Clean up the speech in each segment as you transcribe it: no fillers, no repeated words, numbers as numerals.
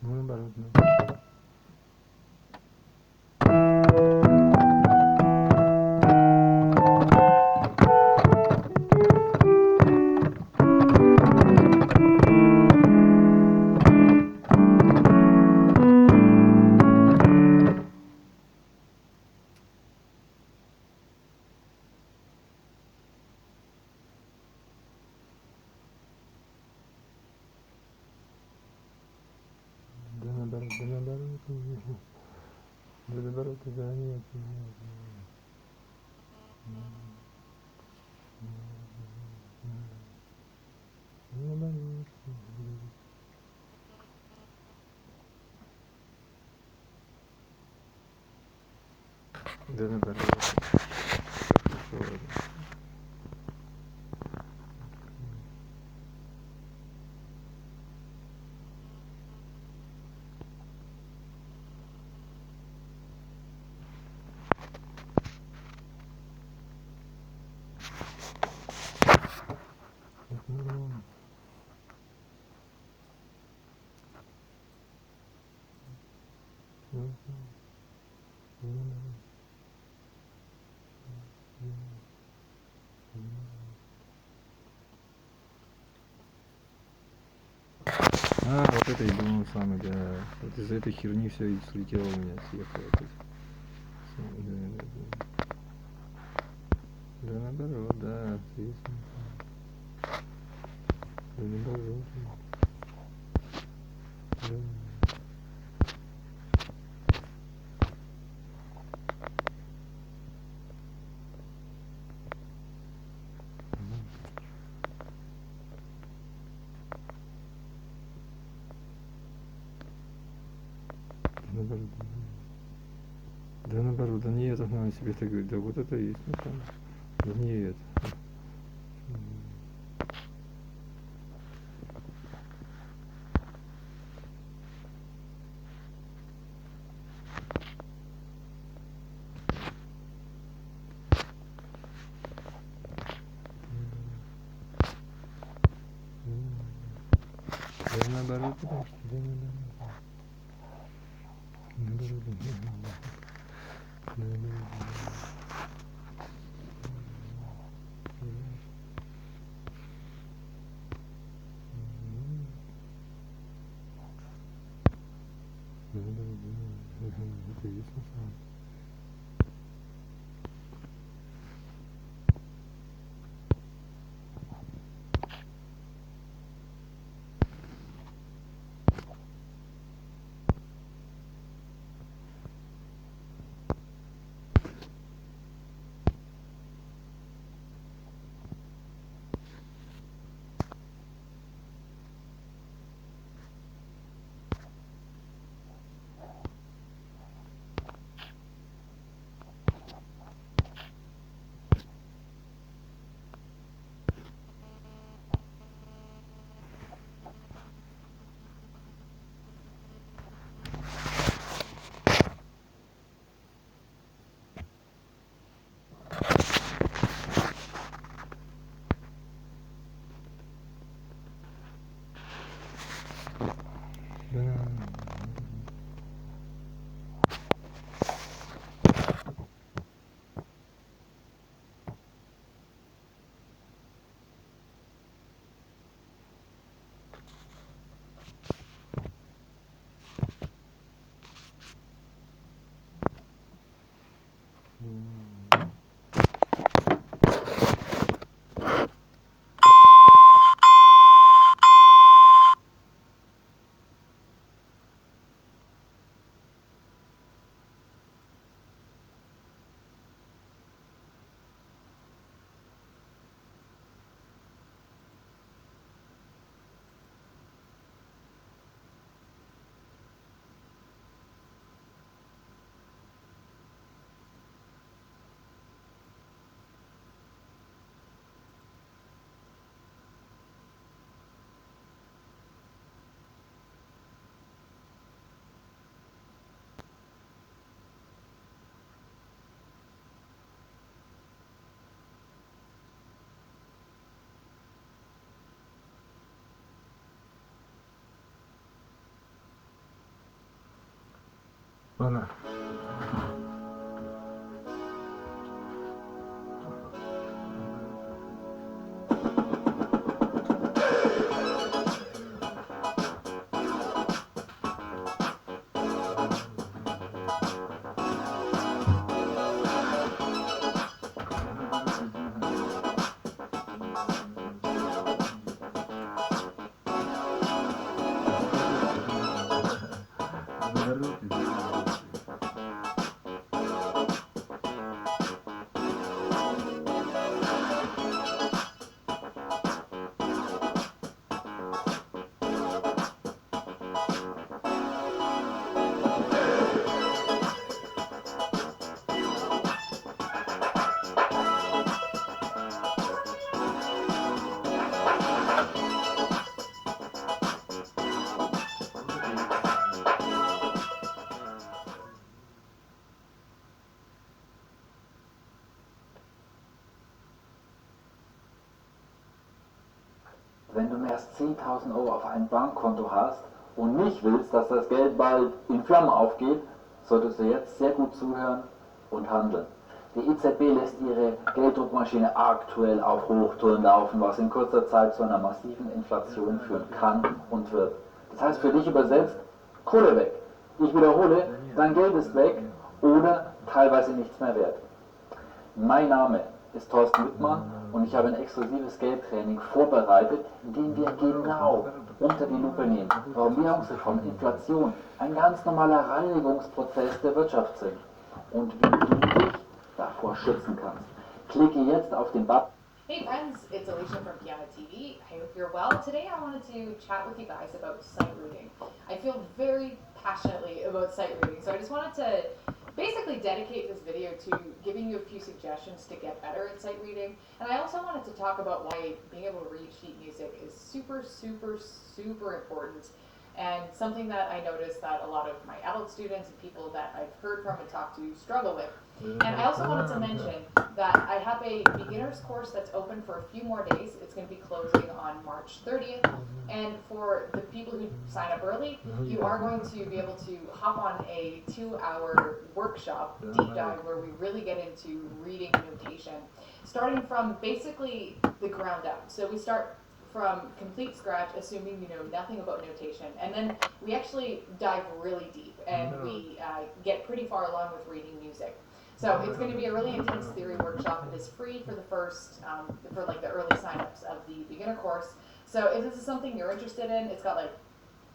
Ну, наоборот, да. Да наоборот, да наоборот, да наоборот, да нет, наоборот, да наоборот. А, вот это и было самое, да. Вот из-за этой херни все и слетело у меня, съехало опять. Да наоборот, да, естественно. Да наоборот. Да. Наоборот, да наоборот, да не это надо себе так говорить, да вот это и есть, ну там, да не это. Да наоборот, потому что да наоборот. Наоборот, это есть на самом деле. Ладно. Wenn du mehr als 10.000 Euro auf einem Bankkonto hast und nicht willst, dass das Geld bald in Flammen aufgeht, solltest du jetzt sehr gut zuhören und handeln. Die EZB lässt ihre Gelddruckmaschine aktuell auf Hochtouren laufen, was in kurzer Zeit zu einer massiven Inflation führen kann und wird. Das heißt für dich übersetzt, Kohle weg. Ich wiederhole, dein Geld ist weg oder teilweise nichts mehr wert. Mein Name ist Thorsten Wittmann und ich habe ein exklusives Geldtraining vorbereitet, in dem wir genau unter die Lupe nehmen, warum Währungsreform, Inflation ein ganz normaler Reinigungsprozess der Wirtschaft sind und wie du dich davor schützen kannst. Klicke jetzt auf den Button. Hey friends, it's Alicia from Piano TV. I hope you're well. Today I wanted to chat with you guys about sight reading. I feel very passionately about sight reading, so I just wanted to basically dedicate this video to giving you a few suggestions to get better at sight reading. And I also wanted to talk about why being able to read sheet music is super important, and something that I noticed that a lot of my adult students and people that I've heard from and talked to struggle with. And I also wanted to mention that I have a beginner's course that's open for a few more days. It's going to be closing on March 30th. And for the people who sign up early, you are going to be able to hop on a 2-hour workshop, deep dive, where we really get into reading notation, starting from basically the ground up. So we start from complete scratch, assuming you know nothing about notation, and then we actually dive really deep, and we get pretty far along with reading music. So it's going to be a really intense theory workshop. It is free for the first, for like the early signups of the beginner course. So if this is something you're interested in, it's got like,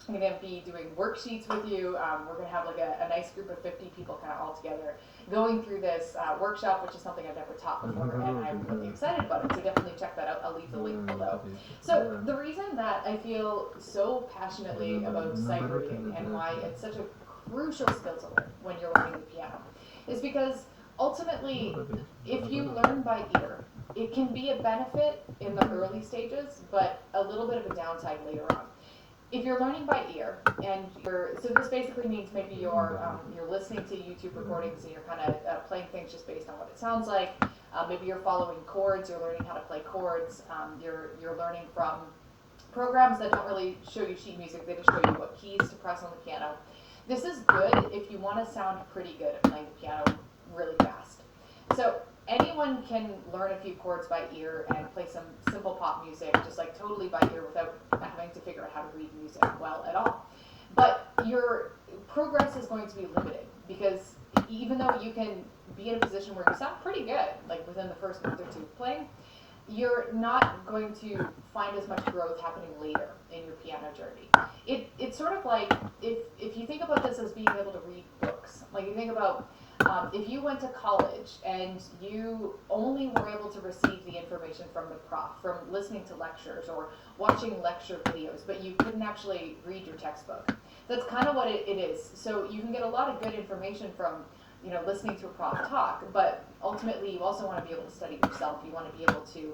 I'm going to be doing worksheets with you. We're going to have like a nice group of 50 people kind of all together going through this workshop, which is something I've never taught before, and I'm really excited about it. So definitely check that out. I'll leave the link below. So the reason that I feel so passionately about sight reading and why it's such a crucial skill to learn when you're learning the piano is because ultimately, if you learn by ear, it can be a benefit in the early stages, but a little bit of a downside later on. If you're learning by ear, and so this basically means maybe you're listening to YouTube recordings and you're kind of playing things just based on what it sounds like. Maybe you're following chords, you're learning how to play chords. You're learning from programs that don't really show you sheet music, they just show you what keys to press on the piano. This is good if you want to sound pretty good at playing the piano really fast. So anyone can learn a few chords by ear and play some simple pop music just like totally by ear without having to figure out how to read music well at all. But your progress is going to be limited because even though you can be in a position where you sound pretty good, like within the first month or two of playing, you're not going to find as much growth happening later in your piano journey. It's sort of like, if you think about this as being able to read books, like you think about if you went to college and you only were able to receive the information from the prof, from listening to lectures or watching lecture videos, but you couldn't actually read your textbook. That's kind of what it is. So you can get a lot of good information from listening to a prof talk, but ultimately you also want to be able to study yourself. You want to be able to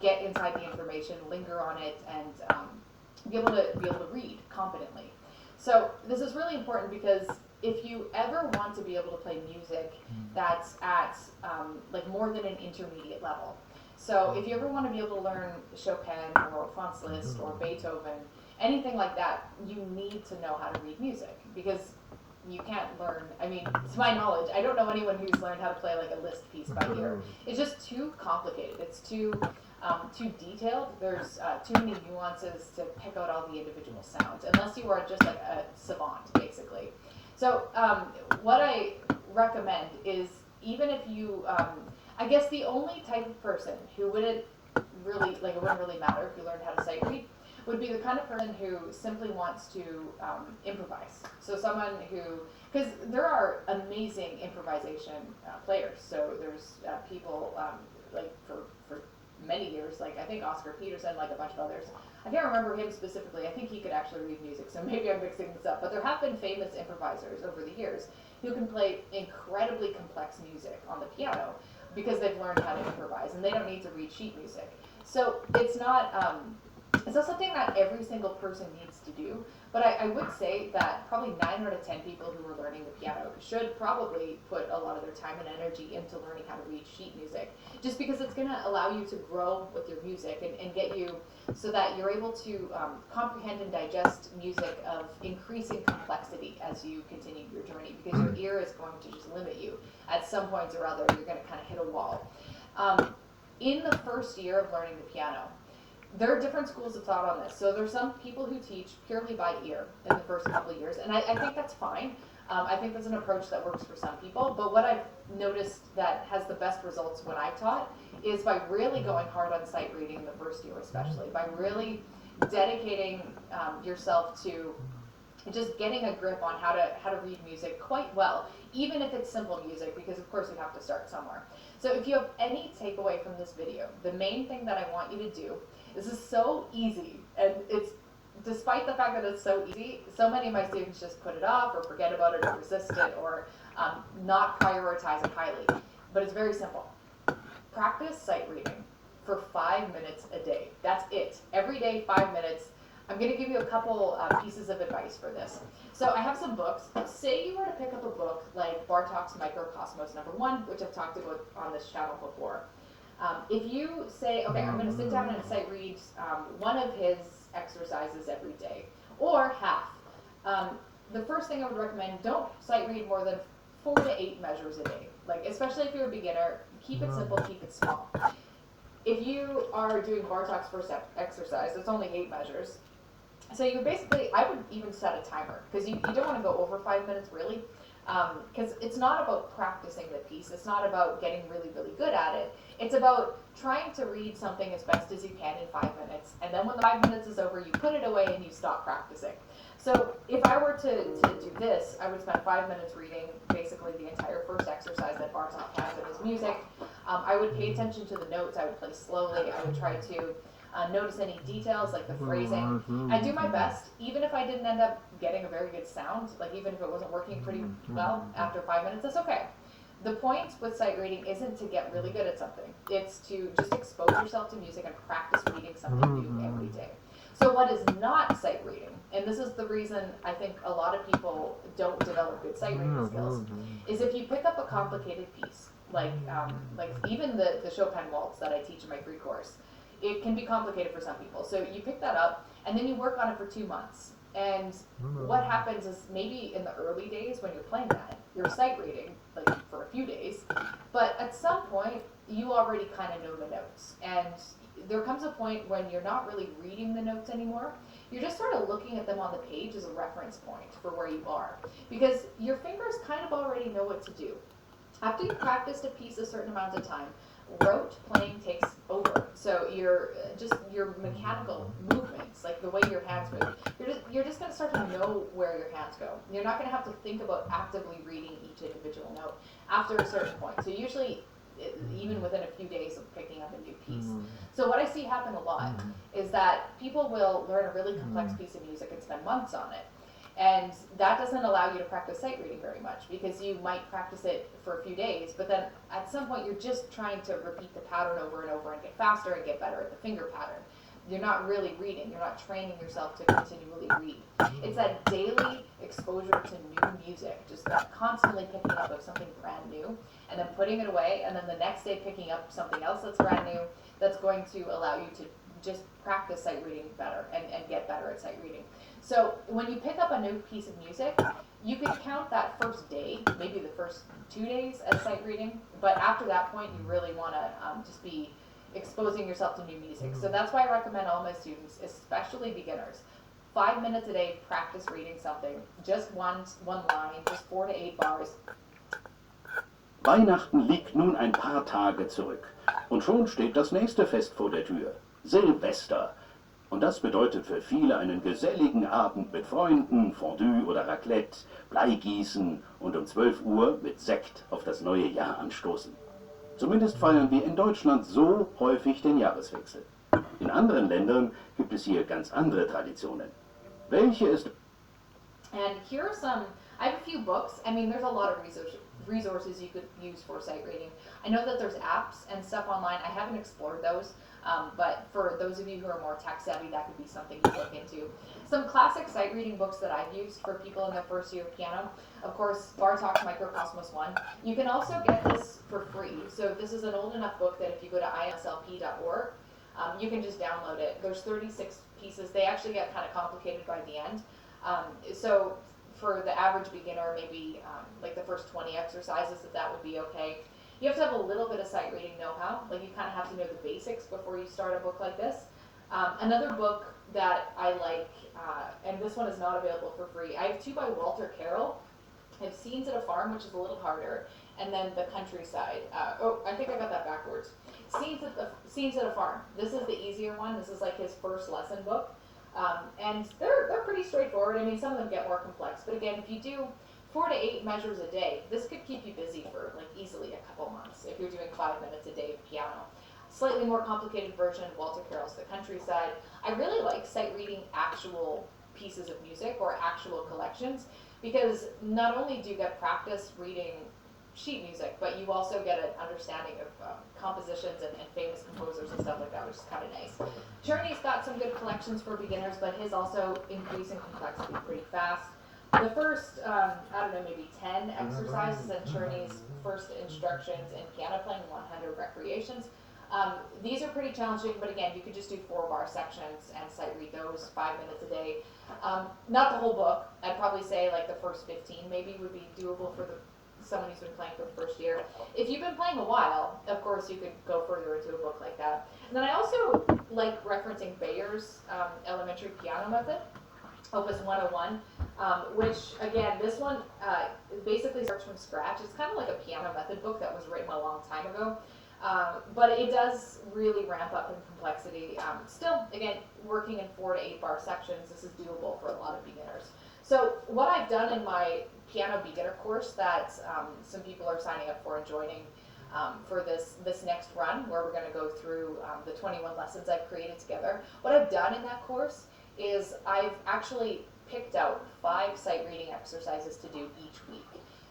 get inside the information, linger on it, and be able to read competently. So this is really important because if you ever want to be able to play music that's at like more than an intermediate level, so if you ever want to be able to learn Chopin or Franz Liszt or Beethoven, anything like that, you need to know how to read music because you can't learn, I mean, to my knowledge, I don't know anyone who's learned how to play like a Liszt piece by ear. It's just too complicated. It's too detailed. There's too many nuances to pick out all the individual sounds, unless you are just like a savant, basically. So what I recommend is, even if you, I guess the only type of person who wouldn't really, like it wouldn't really matter if you learned how to sight read, would be the kind of person who simply wants to improvise. So someone who, because there are amazing improvisation players. So there's people like for many years, like I think Oscar Peterson, like a bunch of others. I can't remember him specifically. I think he could actually read music, so maybe I'm mixing this up. But there have been famous improvisers over the years who can play incredibly complex music on the piano because they've learned how to improvise, and they don't need to read sheet music. So it's not something that every single person needs to do, but I would say that probably 9 out of 10 people who are learning the piano should probably put a lot of their time and energy into learning how to read sheet music, just because it's going to allow you to grow with your music and get you so that you're able to comprehend and digest music of increasing complexity as you continue your journey, because your ear is going to just limit you. At some points or other, you're going to kind of hit a wall. In the first year of learning the piano, there are different schools of thought on this. So there's some people who teach purely by ear in the first couple of years, and I think that's fine. I think that's an approach that works for some people, but what I've noticed that has the best results when I've taught is by really going hard on sight reading the first year, especially by really dedicating yourself to just getting a grip on how to read music quite well, even if it's simple music, because of course you have to start somewhere. So if you have any takeaway from this video, the main thing that I want you to do, this is so easy, and it's, despite the fact that it's so easy, so many of my students just put it off or forget about it or resist it or not prioritize it highly. But it's very simple. Practice sight reading for 5 minutes a day. That's it. Every day, 5 minutes. I'm going to give you a couple pieces of advice for this. So I have some books. Say you were to pick up a book like Bartok's Microcosmos #1, which I've talked about on this channel before. If you say, okay, I'm going to sit down and sight read one of his exercises every day, or half, the first thing I would recommend, don't sight read more than 4 to 8 measures a day. Like, especially if you're a beginner, keep it simple, keep it small. If you are doing Bartok's first exercise, it's only 8 measures. So you basically, I would even set a timer, because you don't want to go over 5 minutes really, because it's not about practicing the piece, it's not about getting really, really good at it. It's about trying to read something as best as you can in 5 minutes, and then when the 5 minutes is over, you put it away and you stop practicing. So if I were to do this, I would spend 5 minutes reading basically the entire first exercise that Bartok has in his music. I would pay attention to the notes, I would play slowly, I would try to notice any details like the phrasing. I do my best, even if I didn't end up getting a very good sound, like even if it wasn't working pretty well after 5 minutes, that's okay. The point with sight reading isn't to get really good at something. It's to just expose yourself to music and practice reading something new every day. So what is not sight reading, and this is the reason I think a lot of people don't develop good sight reading skills, is if you pick up a complicated piece, like even the Chopin waltz that I teach in my free course, it can be complicated for some people. So you pick that up, and then you work on it for 2 months. And what happens is, maybe in the early days when you're playing that, you're sight reading like for a few days, but at some point you already kind of know the notes, and there comes a point when you're not really reading the notes anymore. You're just sort of looking at them on the page as a reference point for where you are, because your fingers kind of already know what to do. After you've practiced a piece a certain amount of time, rote playing takes over. So your mechanical movements, like the way your hands move, you're just going to start to know where your hands go. You're not going to have to think about actively reading each individual note after a certain point. So usually, even within a few days of picking up a new piece. So what I see happen a lot is that people will learn a really complex piece of music and spend months on it. And that doesn't allow you to practice sight reading very much, because you might practice it for a few days, but then at some point you're just trying to repeat the pattern over and over and get faster and get better at the finger pattern. You're not really reading, you're not training yourself to continually read. It's that daily exposure to new music, just that constantly picking up of something brand new, and then putting it away, and then the next day picking up something else that's brand new, that's going to allow you to just practice sight reading better and get better at sight reading. So when you pick up a new piece of music, You could count that first day, maybe the first 2 days as sight reading, but after that point, you really want to just be exposing yourself to new music. So that's why I recommend all my students, especially beginners, 5 minutes a day, practice reading something, just one line, just 4 to 8 bars. Weihnachten liegt nun ein paar Tage zurück und schon steht das nächste Fest vor der Tür, Silvester. Und das bedeutet für viele einen geselligen Abend mit Freunden, Fondue oder Raclette, Bleigießen und um 12 Uhr mit Sekt auf das neue Jahr anstoßen. Zumindest feiern wir in Deutschland so häufig den Jahreswechsel. In anderen Ländern gibt es hier ganz andere Traditionen. Welche ist... And here are some, I have a few books. I mean, there's a lot of resources you could use for sight reading. I know that there's apps and stuff online. I haven't explored those, but for those of you who are more tech savvy, that could be something to look into. Some classic sight reading books that I've used for people in their first year of piano, of course, Bartók's Microcosmos 1. You can also get this for free. So this is an old enough book that if you go to islp.org, you can just download it. There's 36 pieces. They actually get kind of complicated by the end. So for the average beginner, maybe like the first 20 exercises, that would be okay. You have to have a little bit of sight reading know-how. Like you kind of have to know the basics before you start a book like this. Another book that I like, and this one is not available for free. I have two by Walter Carroll. I have Scenes at a Farm, which is a little harder, and then The Countryside. Oh, I think I got that backwards. Scenes at a Farm. This is the easier one. This is like his first lesson book. And they're pretty straightforward. I mean, some of them get more complex, but again, if you do 4 to 8 measures a day, this could keep you busy for like easily a couple months if you're doing 5 minutes a day of piano. Slightly more complicated version, Walter Carroll's The Countryside. I really like sight reading actual pieces of music or actual collections, because not only do you get practice reading sheet music, but you also get an understanding of compositions and famous composers and stuff like that, which is kind of nice. Czerny's got some good collections for beginners, but his also increase in complexity pretty fast. The first, I don't know, maybe 10 exercises in Czerny's first instructions in piano playing, 100 recreations. These are pretty challenging, but again, you could just do 4-bar sections and sight read those 5 minutes a day. Not the whole book. I'd probably say like the first 15 maybe would be doable for someone who's been playing for the first year. If you've been playing a while, of course, you could go further into a book like that. And then I also like referencing Bayer's elementary piano method, Opus 101, which, again, this one basically starts from scratch. It's kind of like a piano method book that was written a long time ago, but it does really ramp up in complexity. Still, again, working in 4 to 8 bar sections, this is doable for a lot of beginners. So what I've done in my piano beginner course that some people are signing up for and joining for this next run, where we're going to go through the 21 lessons I've created together. What I've done in that course is I've actually picked out 5 sight reading exercises to do each week.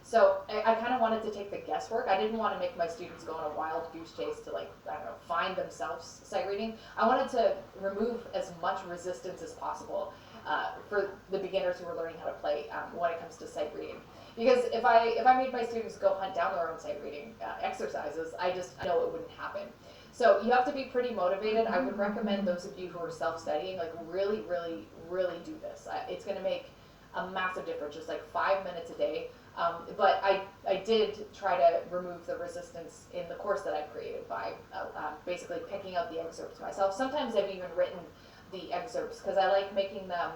So I kind of wanted to take the guesswork. I didn't want to make my students go on a wild goose chase to, like, I don't know, find themselves sight reading. I wanted to remove as much resistance as possible for the beginners who are learning how to play when it comes to sight reading. Because if I made my students go hunt down their own sight reading exercises, I know it wouldn't happen. So you have to be pretty motivated. I would recommend those of you who are self-studying, like, really, really, really do this. It's going to make a massive difference, just like 5 minutes a day. But I did try to remove the resistance in the course that I created by basically picking out the excerpts myself. Sometimes I've even written the excerpts because I like making them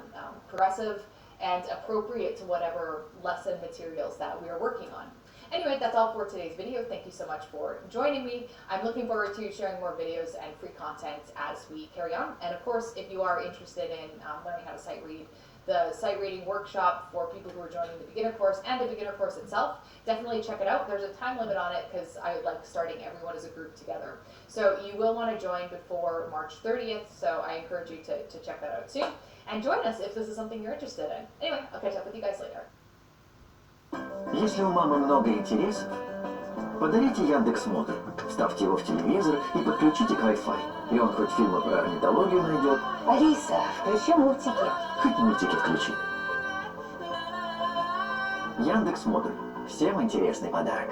progressive and appropriate to whatever lesson materials that we are working on. Anyway, that's all for today's video. Thank you so much for joining me. I'm looking forward to sharing more videos and free content as we carry on. And of course, if you are interested in learning how to sight read, the sight reading workshop for people who are joining the beginner course and the beginner course itself, definitely check it out. There's a time limit on it because I like starting everyone as a group together. So you will want to join before March 30th, so I encourage you to check that out soon. And join us if this is something you're interested in. Anyway, I'll catch up with you guys later. Если у мамы много интересов, подарите Яндекс.Модуль, вставьте его в телевизор и подключите к Wi-Fi. И он хоть фильмы про орнитологию найдет. Алиса, включи мультики. Хоть мультики включи. Яндекс.Модуль. Всем интересный подарок.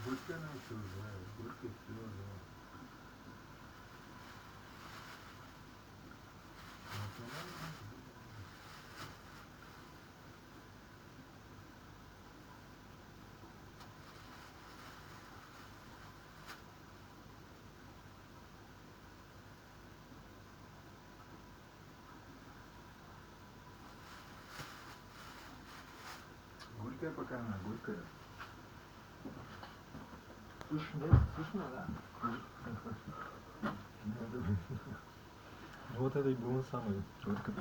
Горько нам все, да, горько все, да. Горькая пока она, горькая. Слышно, да? Вот это и было самое горькое.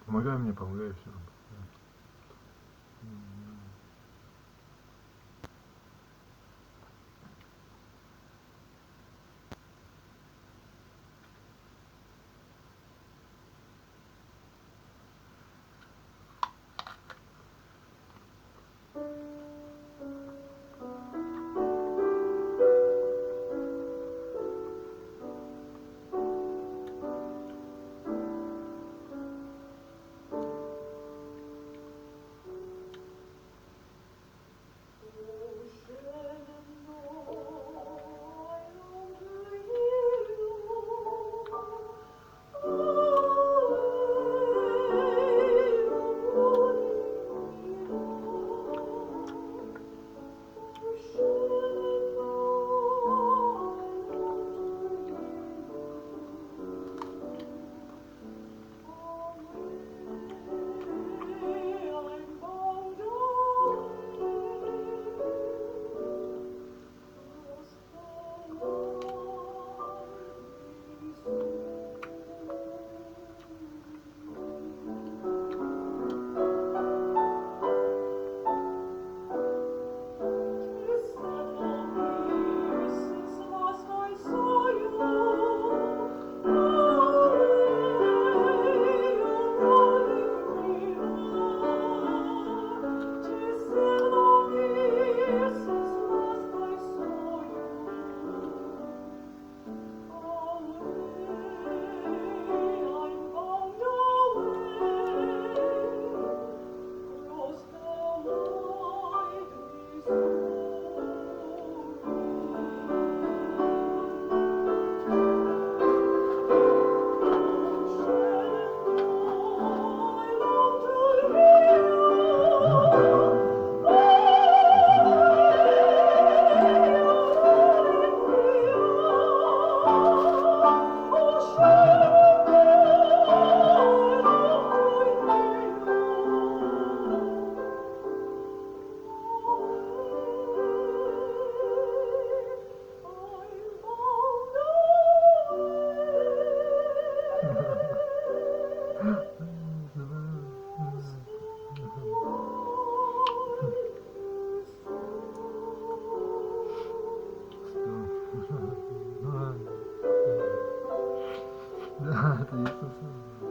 Помогай мне, помогай все. Да, это есть на самом деле.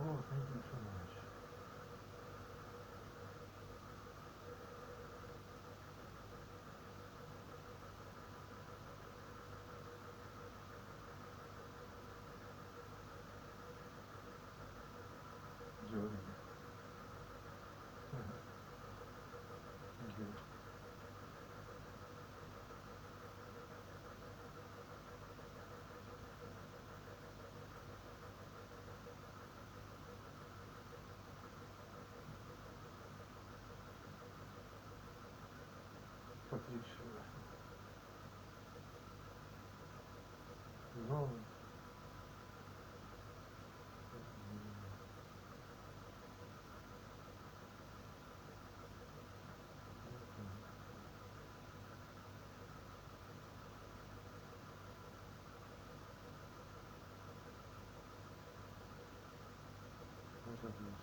Oh, thank you so much. Joy. Thank you. Отлично. Ну, вот отлично.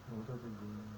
Вот это гениально.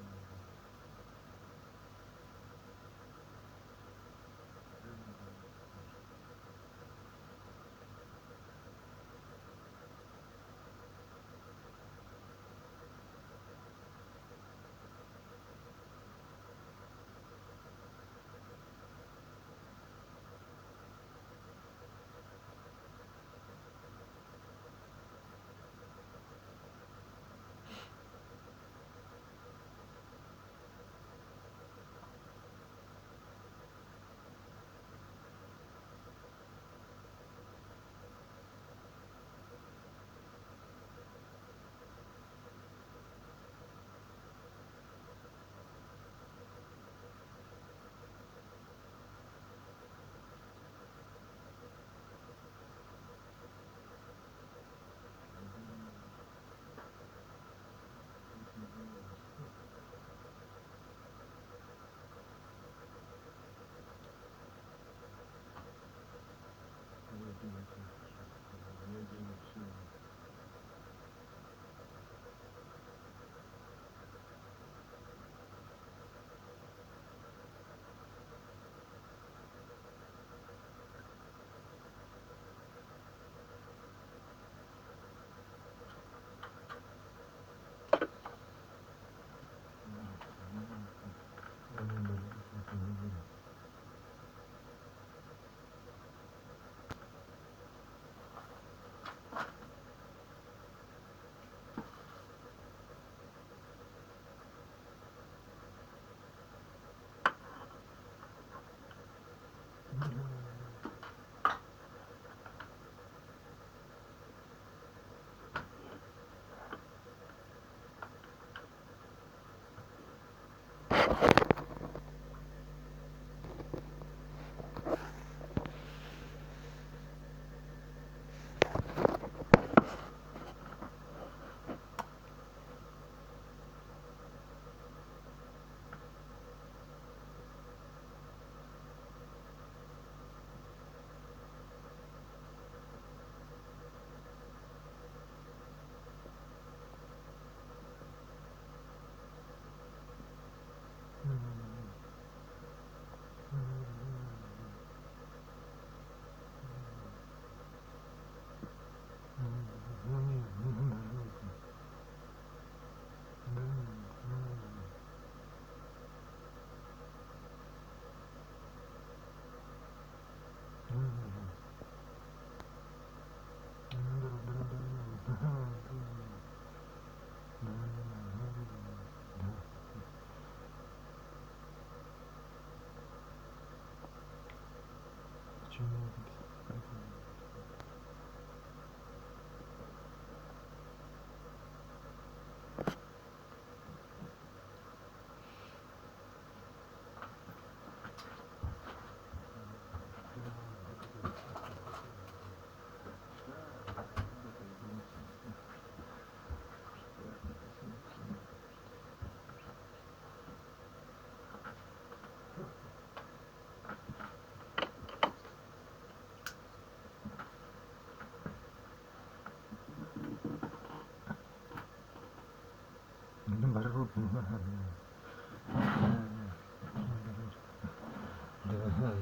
Наоборот, да,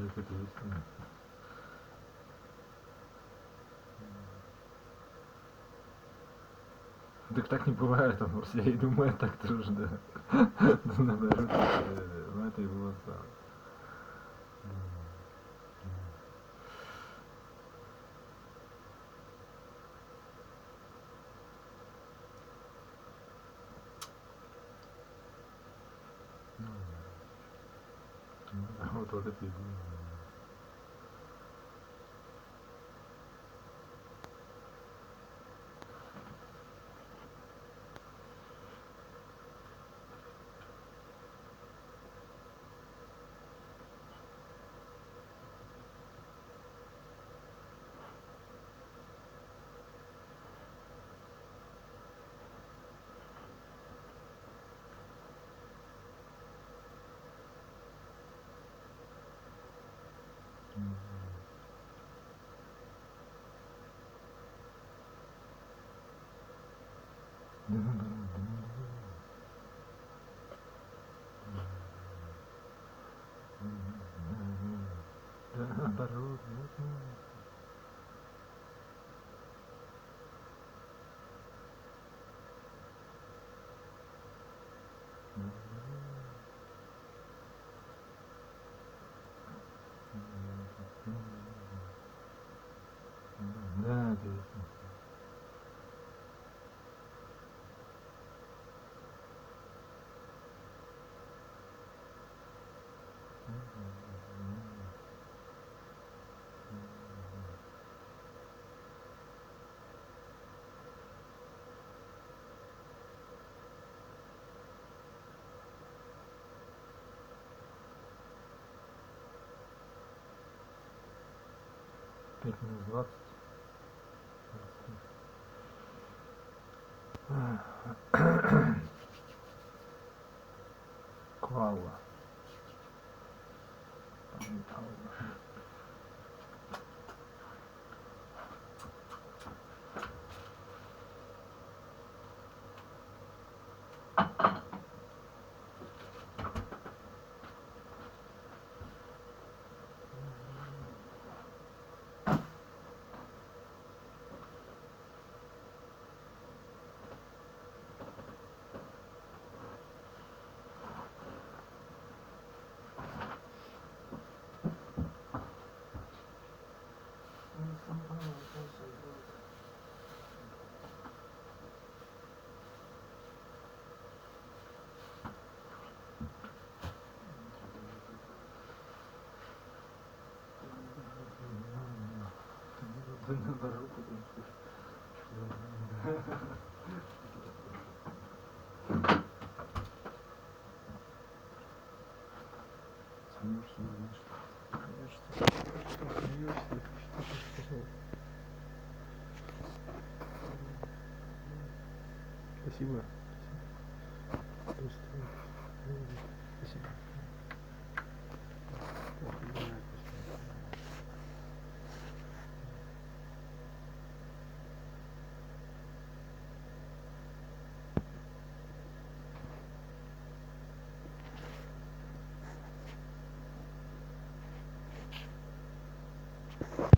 это точно. Так не бывает, он все и думает так тоже, да. Наоборот, это и было сам. Вот это и было. Наоборот, да, точно. Минус 20. Квалла. Да наоборот, потому что... Смеешься, не знаешь, что смеешься, что ты сказал. Спасибо. Просто... Спасибо. Ох, бывает, просто.